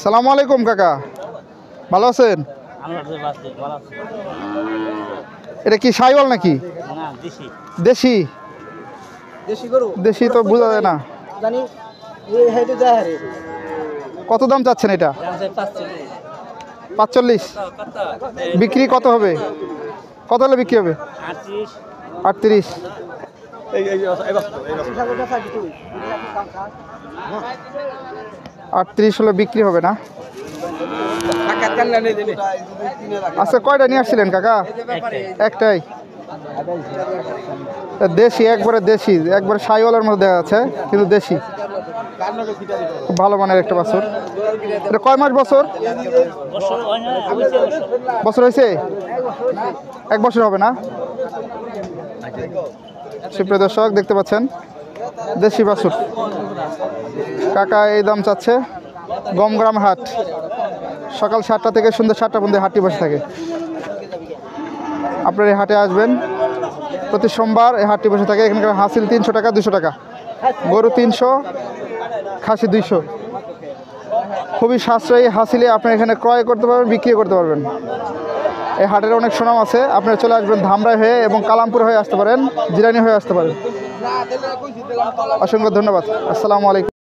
সালামু আলাইকুম কাকা, ভালো আছেন? এটা কি শাইওয়াল নাকি? দেশি দেশি তো বোঝা যায় না। কত দাম চাচ্ছেন এটা? 45। বিক্রি কত হবে? কত হলে বিক্রি হবে? 38। 38 হলে বিক্রি হবে না। আচ্ছা, কয়টা নিয়ে আসছিলেন কাকা? একটাই। দেশি, একবারে দেশি, একবারে শাইওয়ালের মধ্যে দেখা যাচ্ছে, কিন্তু দেশি। খুব ভালো মানের একটা বাছুর। এটা কয় মাস বছর? বছর হয়েছে? 1 বছর হবে না। সুপ্রিয় দর্শক, দেখতে পাচ্ছেন দেশি বাছুর। কাকা এই দাম চাচ্ছে। গমগ্রাম হাট, সকাল 7টা থেকে সন্ধ্যা 7টা পর্যন্ত হাটটি বসে থাকে। আপনার এই হাটে আসবেন, প্রতি সোমবার এই হাটটি বসে থাকে। এখানকার হাসিল 300 টাকা, 200 টাকা, গরু 300, খাসি 200। খুবই সাশ্রয়ী হাসিলে আপনি এখানে ক্রয় করতে পারবেন, বিক্রি করতে পারবেন। এই হাটের অনেক সুনাম আছে। আপনারা চলে আসবেন ধামরাই হয়ে এবং কালামপুর হয়ে আসতে পারেন, জিরানি হয়ে আসতে পারেন। অসংখ্য ধন্যবাদ। আসসালামু আলাইকুম।